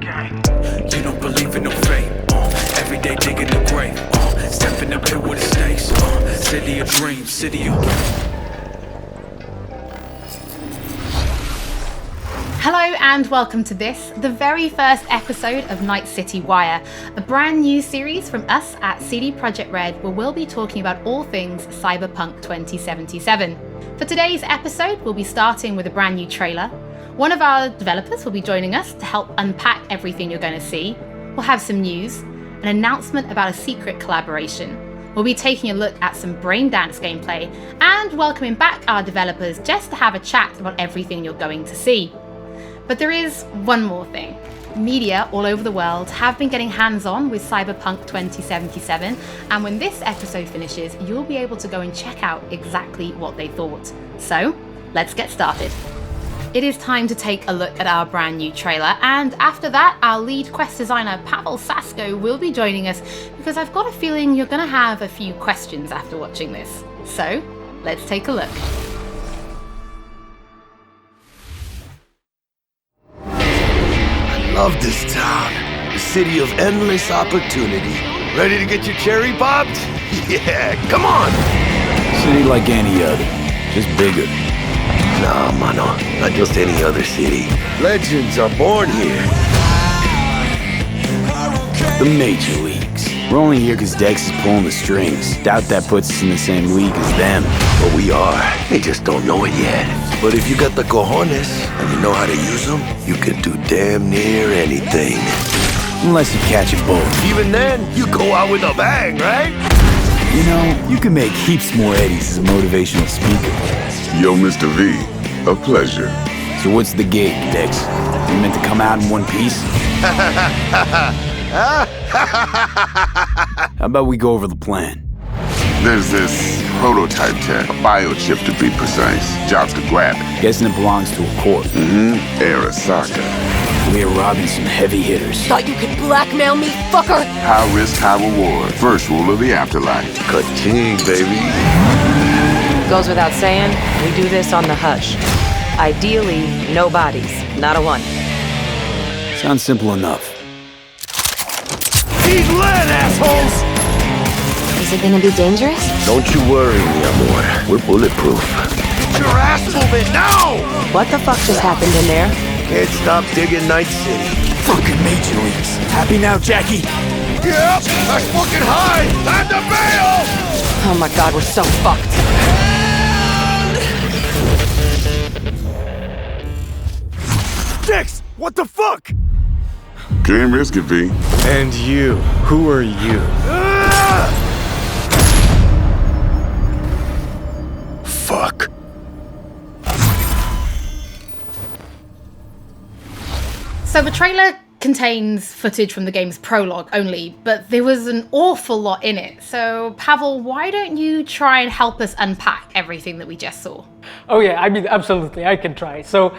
You don't believe in no fate. Every day digging the grave. Step in the pit with the stakes. City of dreams, city of... Hello and welcome to this, the very first episode of Night City Wire, a brand new series from us at CD PROJEKT RED where we'll be talking about all things Cyberpunk 2077. For today's episode, we'll be starting with a brand new trailer. One of our developers will be joining us to help unpack everything you're going to see. We'll have some news, an announcement about a secret collaboration. We'll be taking a look at some Braindance gameplay and welcoming back our developers just to have a chat about everything you're going to see. But there is one more thing. Media all over the world have been getting hands-on with Cyberpunk 2077, and when this episode finishes, you'll be able to go and check out exactly what they thought. So, let's get started. It is time to take a look at our brand new trailer, and after that, our lead quest designer Paweł Sasko will be joining us because I've got a feeling you're going to have a few questions after watching this. So, let's take a look. Love this town, the city of endless opportunity. Ready to get your cherry popped? Yeah, come on! City like any other, just bigger. Nah, mano, not just any other city. Legends are born here. The major leagues. We're only here because Dex is pulling the strings. Doubt that puts us in the same league as them. But we are, they just don't know it yet. But if you got the cojones and you know how to use them, you can do damn near anything. Unless you catch a bullet. Even then, you go out with a bang, right? You know, you can make heaps more eddies as a motivational speaker. Yo, Mr. V, a pleasure. So what's the gig, Dex? You meant to come out in one piece? How about we go over the plan? There's this prototype tech, a biochip to be precise. Jobs to grab it. Guessing it belongs to a corp. Arasaka. We're robbing some heavy hitters. Thought you could blackmail me, fucker? High risk, high reward. First rule of the afterlife. Ka-ching, baby. Goes without saying, we do this on the hush. Ideally, no bodies, not a one. Sounds simple enough. He's lead, assholes! Is it gonna be dangerous? Don't you worry, mi amor. We're bulletproof. Get your ass moving now! What the fuck just happened in there? Can't stop digging Night City. Fucking major leagues. Happy now, Jackie? Yep, that's fucking high! Time to bail! Oh my god, we're so fucked. Dex, what the fuck? Can't risk it, V. And you, who are you? Fuck. So the trailer contains footage from the game's prologue only, but there was an awful lot in it. So Paweł, why don't you try and help us unpack everything that we just saw? Oh yeah, I mean, absolutely, I can try. So,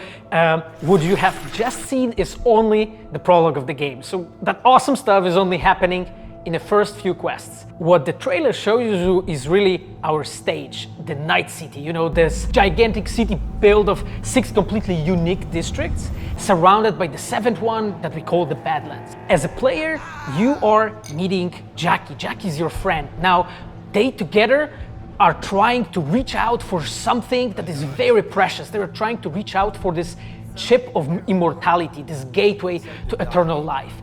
what you have just seen is only the prologue of the game. So that awesome stuff is only happening in the first few quests. What the trailer shows you is really our stage, the Night City. You know, this gigantic city built of 6 completely unique districts, surrounded by the 7th one that we call the Badlands. As a player, you are meeting Jackie. Jackie's your friend. Now, they together are trying to reach out for something that is very precious. They are trying to reach out for this chip of immortality, this gateway to eternal life.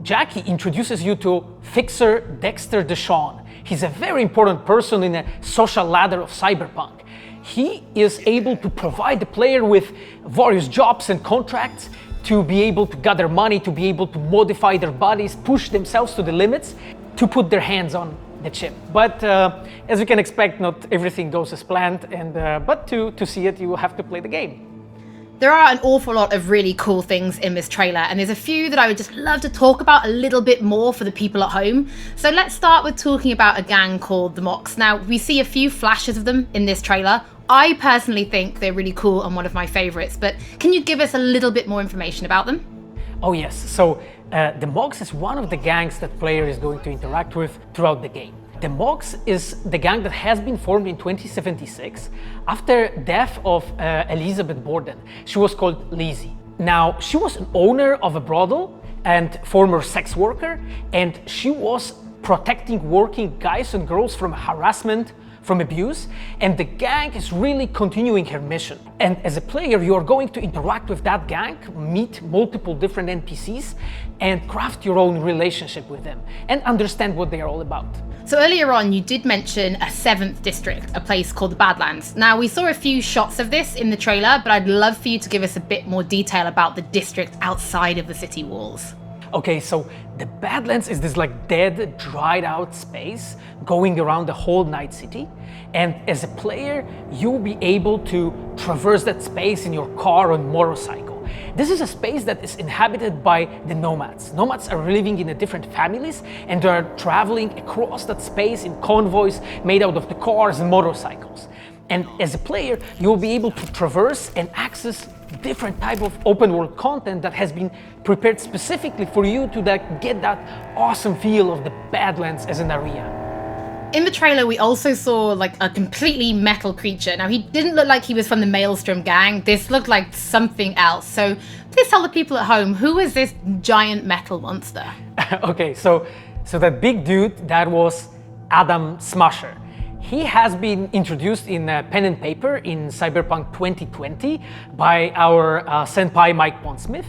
Jackie introduces you to Fixer Dexter Deshawn. He's a very important person in a social ladder of Cyberpunk. He is able to provide the player with various jobs and contracts to be able to gather money, to be able to modify their bodies, push themselves to the limits, to put their hands on the chip. But as you can expect, not everything goes as planned, and but to see it, you will have to play the game. There are an awful lot of really cool things in this trailer, and there's a few that I would just love to talk about a little bit more for the people at home. So let's start with talking about a gang called the Mox. Now, we see a few flashes of them in this trailer. I personally think they're really cool and one of my favorites, but can you give us a little bit more information about them? Oh yes, so the Mox is one of the gangs that player is going to interact with throughout the game. The Mox is the gang that has been formed in 2076 after death of Elizabeth Borden. She was called Lizzie. Now, she was an owner of a brothel. and former sex worker, and she was protecting working guys and girls from harassment, from abuse, and the gang is really continuing her mission. And as a player, you are going to interact with that gang, meet multiple different NPCs, and craft your own relationship with them, and understand what they are all about. So earlier on, you did mention a 7th district, a place called the Badlands. Now, we saw a few shots of this in the trailer, but I'd love for you to give us a bit more detail about the district outside of the city walls. Okay, so the Badlands is this like dead, dried out space going around the whole Night City. And as a player, you'll be able to traverse that space in your car or motorcycle. This is a space that is inhabited by the nomads. Nomads are living in different families and they are traveling across that space in convoys made out of the cars and motorcycles. And as a player, you'll be able to traverse and access different type of open world content that has been prepared specifically for you to get that awesome feel of the Badlands as an area. In the trailer, we also saw like a completely metal creature. Now, he didn't look like he was from the Maelstrom gang. This looked like something else. So please tell the people at home, who is this giant metal monster? Okay, so that big dude, that was Adam Smasher. He has been introduced in pen and paper in Cyberpunk 2020 by our senpai Mike Pondsmith.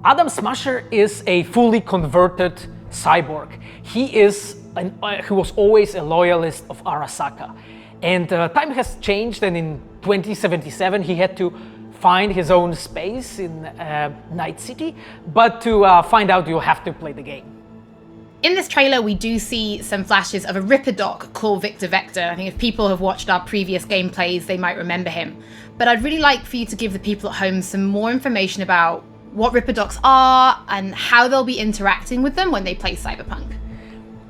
Adam Smasher is a fully converted cyborg. He was always a loyalist of Arasaka. And time has changed, and in 2077 he had to find his own space in Night City. But to find out, you'll have to play the game. In this trailer, we do see some flashes of a Ripper Doc called Victor Vector. I think if people have watched our previous gameplays, they might remember him. But I'd really like for you to give the people at home some more information about what Ripper Docs are and how they'll be interacting with them when they play Cyberpunk.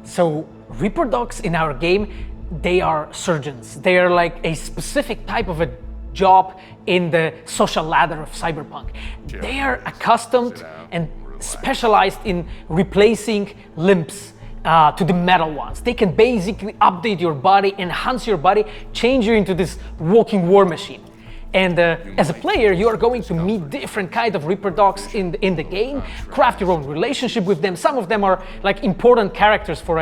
So Ripper Docs in our game, they are surgeons. They are like a specific type of a job in the social ladder of Cyberpunk. They are accustomed and specialized in replacing limbs to the metal ones. They can basically update your body, enhance your body, change you into this walking war machine. And as a player, you are going to meet different kind of Ripper Docs in the game, craft your own relationship with them. Some of them are like important characters for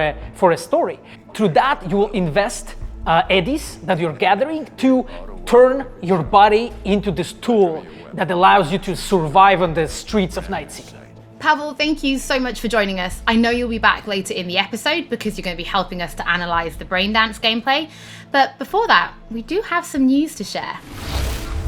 a story. Through that, you will invest eddies that you're gathering to turn your body into this tool that allows you to survive on the streets of Night City. Paweł, thank you so much for joining us. I know you'll be back later in the episode because you're going to be helping us to analyze the Braindance gameplay. But before that, we do have some news to share.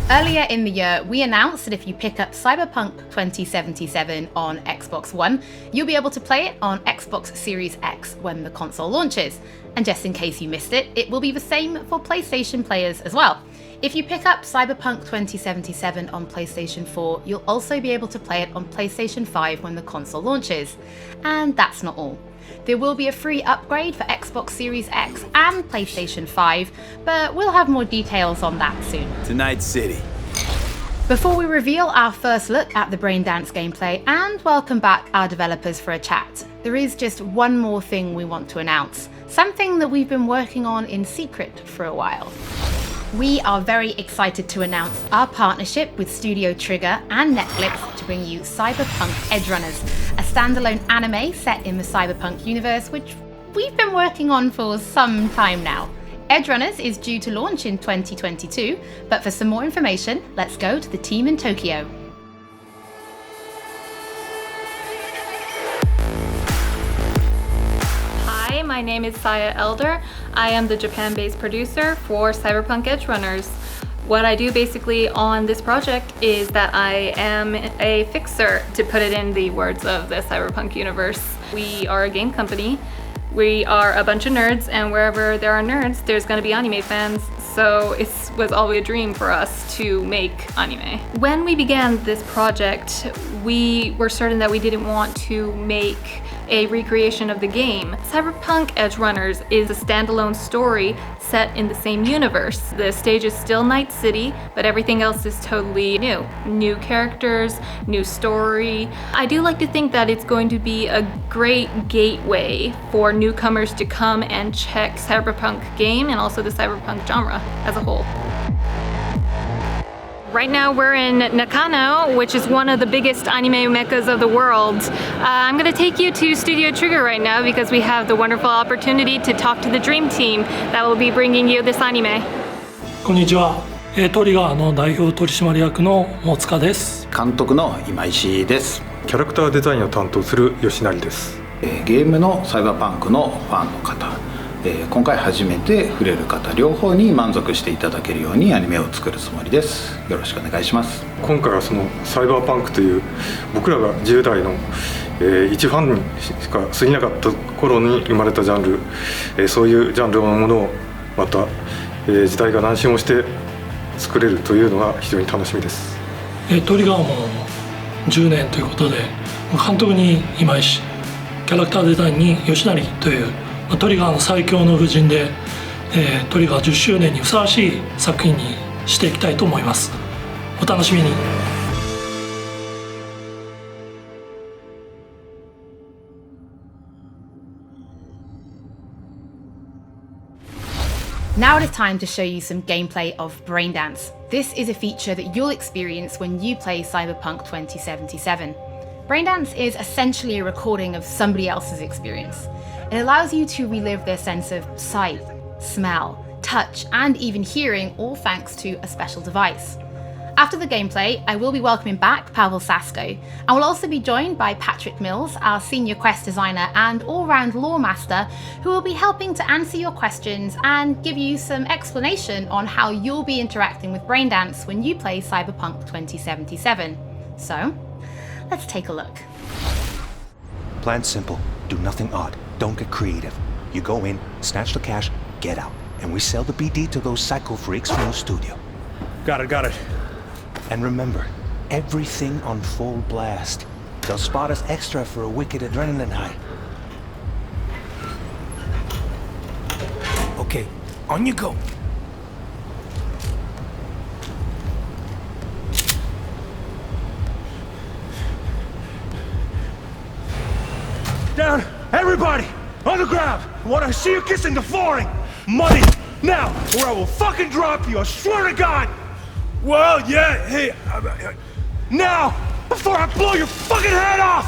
Earlier in the year, we announced that if you pick up Cyberpunk 2077 on Xbox One, you'll be able to play it on Xbox Series X when the console launches. And just in case you missed it, it will be the same for PlayStation players as well. If you pick up Cyberpunk 2077 on PlayStation 4, you'll also be able to play it on PlayStation 5 when the console launches. And that's not all. There will be a free upgrade for Xbox Series X and PlayStation 5, but we'll have more details on that soon. To Night City. Before we reveal our first look at the Braindance gameplay and welcome back our developers for a chat, there is just one more thing we want to announce, something that we've been working on in secret for a while. We are very excited to announce our partnership with Studio Trigger and Netflix to bring you Cyberpunk EDGERUNNERS, a standalone anime set in the Cyberpunk universe, which we've been working on for some time now. EDGERUNNERS is due to launch in 2022, but for some more information, let's go to the team in Tokyo. Hi, my name is Saya Elder. I am the Japan-based producer for Cyberpunk EDGERUNNERS. What I do basically on this project is that I am a fixer, to put it in the words of the Cyberpunk universe. We are a game company. We are a bunch of nerds, and wherever there are nerds, there's going to be anime fans. So it was always a dream for us to make anime. When we began this project, we were certain that we didn't want to make a recreation of the game. Cyberpunk EDGERUNNERS is a standalone story set in the same universe. The stage is still Night City, but everything else is totally new. New characters, new story. I do like to think that it's going to be a great gateway for newcomers to come and check Cyberpunk game and also the Cyberpunk genre as a whole. Right now we're in Nakano, which is one of the biggest anime meccas of the world. I'm going to take you to Studio Trigger right now because we have the wonderful opportunity to talk to the dream team that will be bringing you this anime. こんにちは。トリガーの代表取締役の大塚です。監督の今石です。キャラクターデザインを担当する吉成です。ゲームのサイバーパンクのファンの方、今回初めて触れる方両方に満足していただけるようにアニメを作るつもりです。よろしくお願いします。今回はそのサイバーパンクという僕らが10代の、一ファンにしか過ぎなかった頃に生まれたジャンル、そういうジャンルのものをまた、時代が何周もして作れるというのが非常に楽しみです。トリガーも10年ということで、監督に今石、キャラクターデザインに吉成というトリガーの最強の布陣で、トリガー10周年にふさわしい作品にしていきたいと思います。お楽しみに。Now it is time to show you some gameplay of Braindance. This is a feature that you'll experience when you play Cyberpunk 2077. Braindance is essentially a recording of somebody else's experience. It allows you to relive their sense of sight, smell, touch, and even hearing, all thanks to a special device. After the gameplay, I will be welcoming back Paweł Sasko, and will also be joined by Patrick Mills, our senior quest designer and all-round lore master, who will be helping to answer your questions and give you some explanation on how you'll be interacting with Braindance when you play Cyberpunk 2077. So, let's take a look. Plan simple, do nothing odd, don't get creative. You go in, snatch the cash, get out, and we sell the BD to those psycho freaks from the studio. Got it. And remember, everything on full blast. They'll spot us extra for a wicked adrenaline high. Okay, on you go. Down, everybody, on the ground. I want to see you kissing the flooring. Money, now, or I will fucking drop you, I swear to God. Well, yeah, hey, now, before I blow your fucking head off!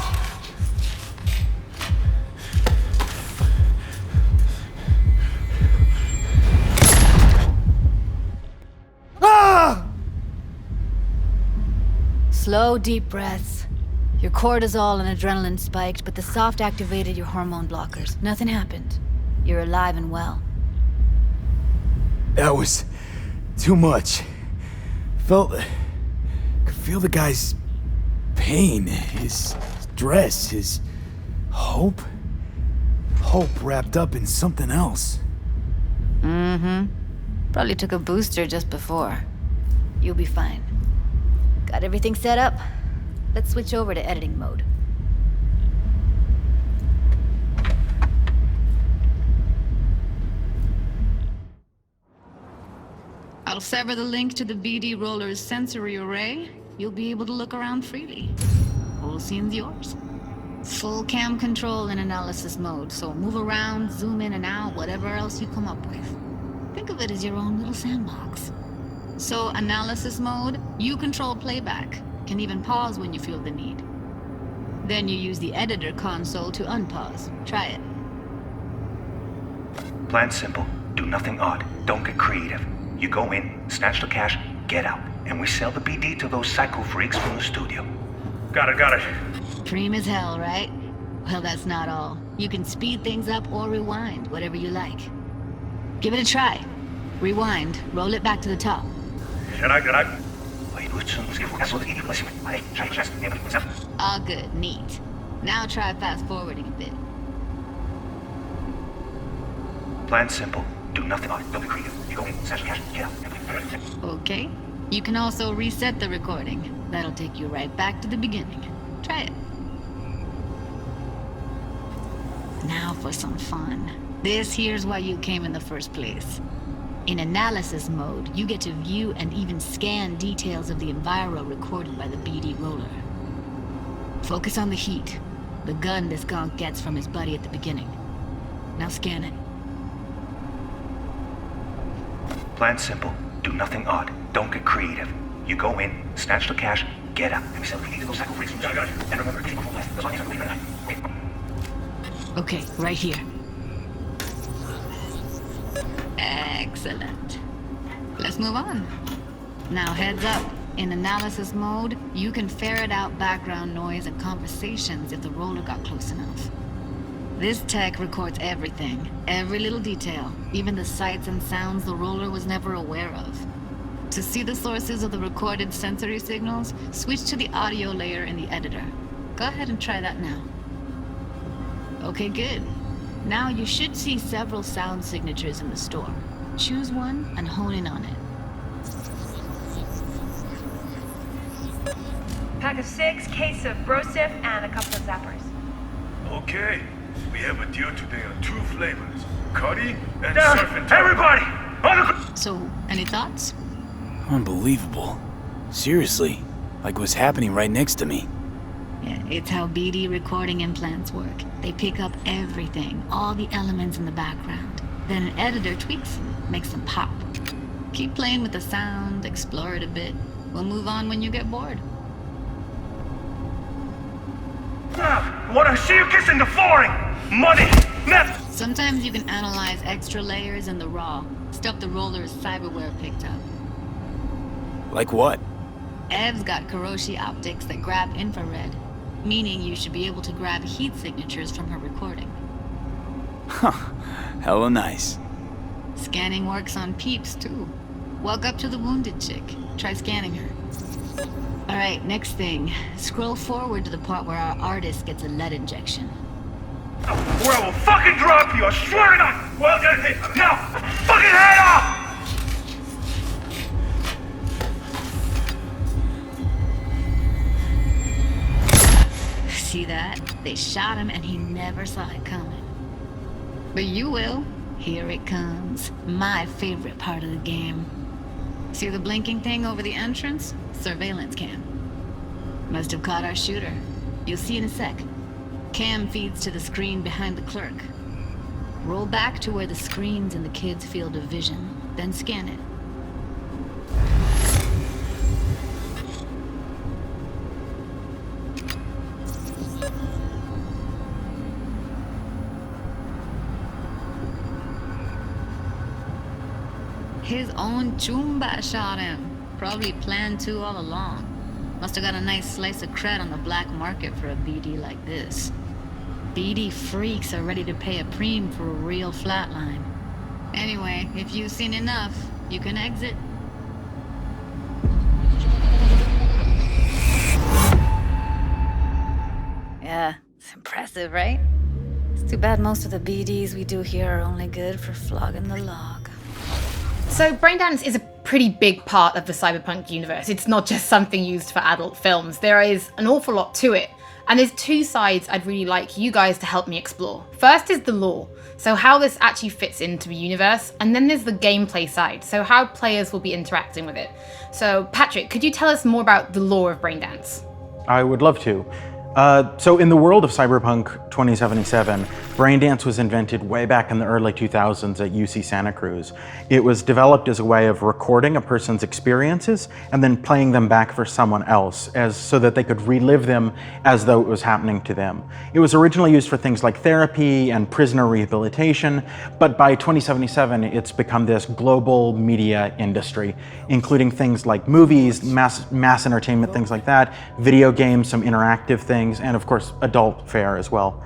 Ah! Slow, deep breaths. Your cortisol and adrenaline spiked, but the soft activated your hormone blockers. Nothing happened. You're alive and well. That was too much. Could feel the guy's pain, his stress, his hope. Hope wrapped up in something else. Mm-hmm. Probably took a booster just before. You'll be fine. Got everything set up? Let's switch over to editing mode. I'll sever the link to the BD Roller's sensory array. You'll be able to look around freely. Whole scene's yours. Full cam control in analysis mode, so move around, zoom in and out, whatever else you come up with. Think of it as your own little sandbox. So analysis mode, you control playback. Can even pause when you feel the need. Then you use the editor console to unpause. Try it. Plan simple, do nothing odd, don't get creative. You go in, snatch the cash, get out, and we sell the BD to those psycho freaks from the studio. Got it. Preem as hell, right? Well, that's not all. You can speed things up or rewind, whatever you like. Give it a try. Rewind, roll it back to the top. All good, neat. Now try fast forwarding a bit. Plan simple, do nothing odd, don't get creative. You go in, snatch the cash, get out. Okay. You can also reset the recording. That'll take you right back to the beginning. Try it. Now for some fun. This here's why you came in the first place. In analysis mode, you get to view and even scan details of the enviro recorded by the BD roller. Focus on the heat, the gun this gonk gets from his buddy at the beginning. Now scan it. Plan simple, do nothing odd, don't get creative. You go in, snatch the cash, get out, and we sell the BD to those cycle freaks. And remember, keep on left. That's why you leave it. Okay, right here. Excellent. Let's move on. Now heads up. In analysis mode, you can ferret out background noise and conversations if the roller got close enough. This tech records everything, every little detail, even the sights and sounds the roller was never aware of. To see the sources of the recorded sensory signals, switch to the audio layer in the editor. Go ahead and try that now. Okay, good. Now you should see several sound signatures in the store. Choose one and hone in on it. Pack of 6, case of Brosif, and a couple of zappers. Okay, we have a deal today on 2 flavors, curry and surf and turf. Everybody, on the... So, any thoughts? Unbelievable. Seriously, like what's happening right next to me. Yeah, it's how BD recording implants work. They pick up everything, all the elements in the background. Then an editor tweaks them, makes them pop. Keep playing with the sound, explore it a bit. We'll move on when you get bored. Wanna see you kissing the flooring? Money! Now! Sometimes you can analyze extra layers in the raw, stuff the roller's cyberware picked up. Like what? Ev's got Kiroshi optics that grab infrared, meaning you should be able to grab heat signatures from her recording. Huh, hella nice. Scanning works on peeps, too. Walk up to the wounded chick. Try scanning her. Alright, next thing. Scroll forward to the part where our artist gets a lead injection. Or I will fucking drop you, I swear to God! Well, now, fucking head off! See that? They shot him and he never saw it coming. But you will. Here it comes. My favorite part of the game. See the blinking thing over the entrance? Surveillance cam. Must have caught our shooter. You'll see in a sec. Cam feeds to the screen behind the clerk. Roll back to where the screen's in the kid's field of vision, then scan it. His own Chumba shot him. Probably planned to all along. Must have got a nice slice of cred on the black market for a BD like this. BD freaks are ready to pay a preem for a real flatline. Anyway, if you've seen enough, you can exit. Yeah, it's impressive, right? It's too bad most of the BDs we do here are only good for flogging the log. So Braindance is a pretty big part of the Cyberpunk universe. It's not just something used for adult films. There is an awful lot to it. And there's 2 sides I'd really like you guys to help me explore. First is the lore, so how this actually fits into the universe. And then there's the gameplay side, so how players will be interacting with it. So Patrick, could you tell us more about the lore of Braindance? I would love to. So in the world of Cyberpunk 2077, Braindance was invented way back in the early 2000s at UC Santa Cruz. It was developed as a way of recording a person's experiences and then playing them back for someone else so that they could relive them as though it was happening to them. It was originally used for things like therapy and prisoner rehabilitation, but by 2077 it's become this global media industry, including things like movies, mass entertainment, things like that, video games, some interactive things, and of course adult fare as well.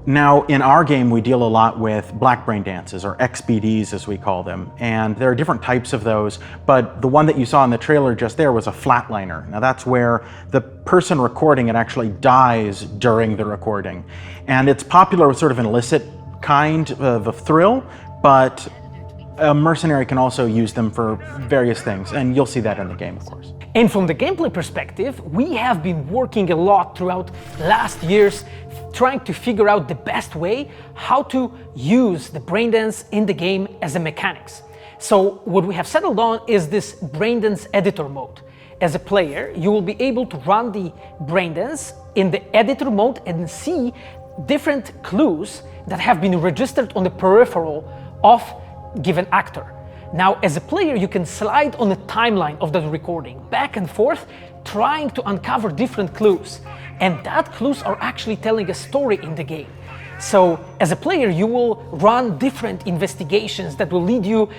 Now in our game we deal a lot with black brain dances, or XBDs as we call them, and there are different types of those, but the one that you saw in the trailer just there was a flatliner. Now that's where the person recording it actually dies during the recording, and it's popular with sort of an illicit kind of a thrill, but a mercenary can also use them for various things, and you'll see that in the game, of course. And from the gameplay perspective, we have been working a lot throughout last years trying to figure out the best way how to use the Braindance in the game as a mechanics. So what we have settled on is this Braindance editor mode. As a player, you will be able to run the Braindance in the editor mode and see different clues that have been registered on the peripheral of given actor. Now, as a player, you can slide on the timeline of that recording, back and forth, trying to uncover different clues. And that clues are actually telling a story in the game. So, as a player, you will run different investigations that will lead you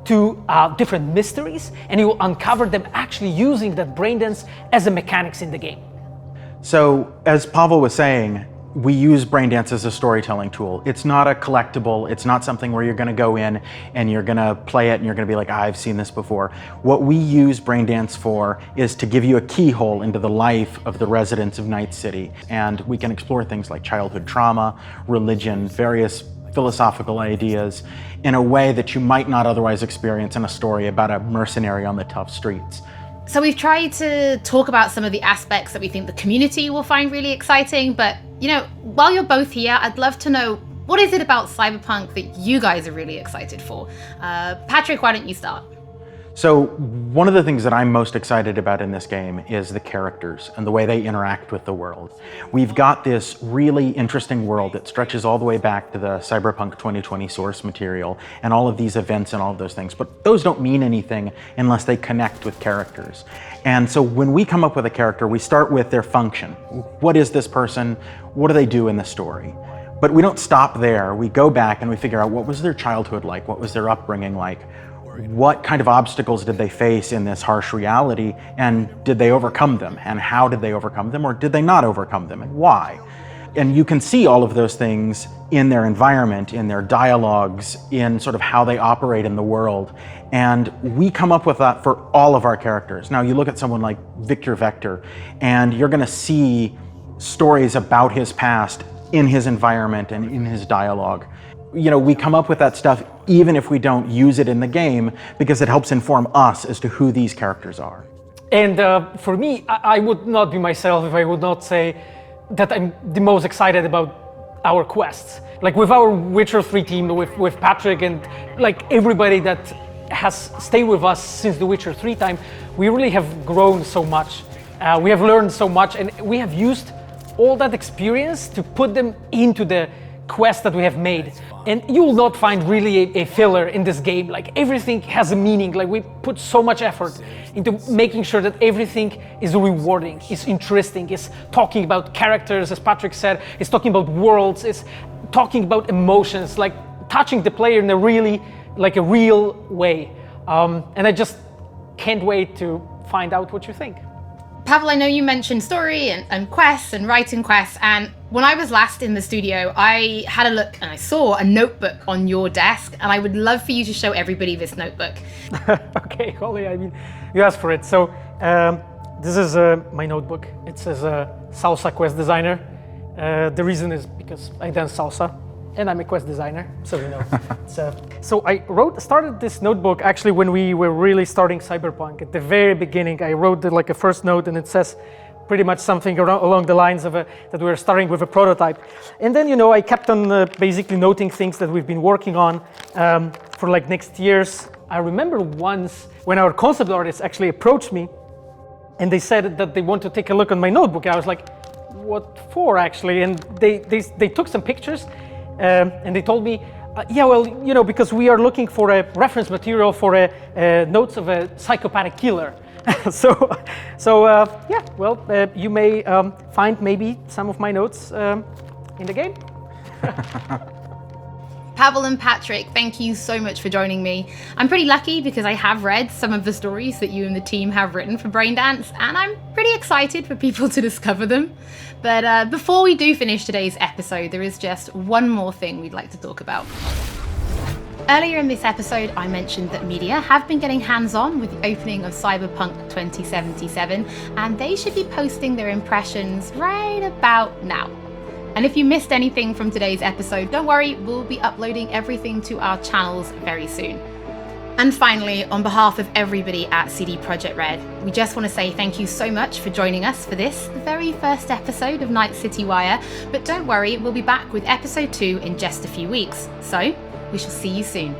to different mysteries, and you will uncover them actually using that Braindance as a mechanics in the game. So, as Paweł was saying, we use Braindance as a storytelling tool. It's not a collectible, it's not something where you're gonna go in and you're gonna play it and you're gonna be like, I've seen this before. What we use Braindance for is to give you a keyhole into the life of the residents of Night City. And we can explore things like childhood trauma, religion, various philosophical ideas in a way that you might not otherwise experience in a story about a mercenary on the tough streets. So we've tried to talk about some of the aspects that we think the community will find really exciting, but you know, while you're both here, I'd love to know, what is it about Cyberpunk that you guys are really excited for? Patrick, why don't you start? So one of the things that I'm most excited about in this game is the characters and the way they interact with the world. We've got this really interesting world that stretches all the way back to the Cyberpunk 2020 source material and all of these events and all of those things, but those don't mean anything unless they connect with characters. And so when we come up with a character, we start with their function. What is this person? What do they do in the story? But we don't stop there. We go back and we figure out, what was their childhood like? What was their upbringing like? What kind of obstacles did they face in this harsh reality, and did they overcome them? And how did they overcome them, or did they not overcome them, and why? And you can see all of those things in their environment, in their dialogues, in sort of how they operate in the world. And we come up with that for all of our characters. Now you look at someone like Victor Vector, and you're gonna see stories about his past in his environment and in his dialogue. You know, we come up with that stuff even if we don't use it in the game, because it helps inform us as to who these characters are. And for me, I would not be myself if I would not say that I'm the most excited about our quests. Like with our Witcher 3 team, with Patrick and like everybody that has stayed with us since the Witcher 3 time, we really have grown so much. We have learned so much, and we have used all that experience to put them into the quest that we have made. And you will not find really a filler in this game. Like everything has a meaning. Like we put so much effort into making sure that everything is rewarding, is interesting, is talking about characters, as Patrick said, is talking about worlds, is talking about emotions, like touching the player in a really, like a real way. And I just can't wait to find out what you think. Paweł, I know you mentioned story and quests and writing quests, and when I was last in the studio, I had a look and I saw a notebook on your desk, and I would love for you to show everybody this notebook. Okay, Hollie, I mean, you asked for it. So this is my notebook. It says Salsa Quest Designer. The reason is because I dance salsa, and I'm a quest designer, so you know. So I started this notebook actually when we were really starting Cyberpunk. At the very beginning, I wrote like a first note, and it says pretty much something along the lines of that we were starting with a prototype. And then, you know, I kept on basically noting things that we've been working on for like next years. I remember once when our concept artists actually approached me, and they said that they want to take a look on my notebook. And I was like, what for actually? And they took some pictures. And they told me, yeah, well, you know, because we are looking for a reference material for notes of a psychopathic killer. Yeah, well, you may find maybe some of my notes in the game. Paweł and Patrick, thank you so much for joining me. I'm pretty lucky because I have read some of the stories that you and the team have written for Braindance, and I'm pretty excited for people to discover them. But before we do finish today's episode, there is just one more thing we'd like to talk about. Earlier in this episode, I mentioned that media have been getting hands-on with the opening of Cyberpunk 2077, and they should be posting their impressions right about now. And if you missed anything from today's episode, don't worry, we'll be uploading everything to our channels very soon. And finally, on behalf of everybody at CD PROJEKT RED, we just want to say thank you so much for joining us for this, the very first episode of Night City Wire. But don't worry, we'll be back with episode 2 in just a few weeks. So, we shall see you soon.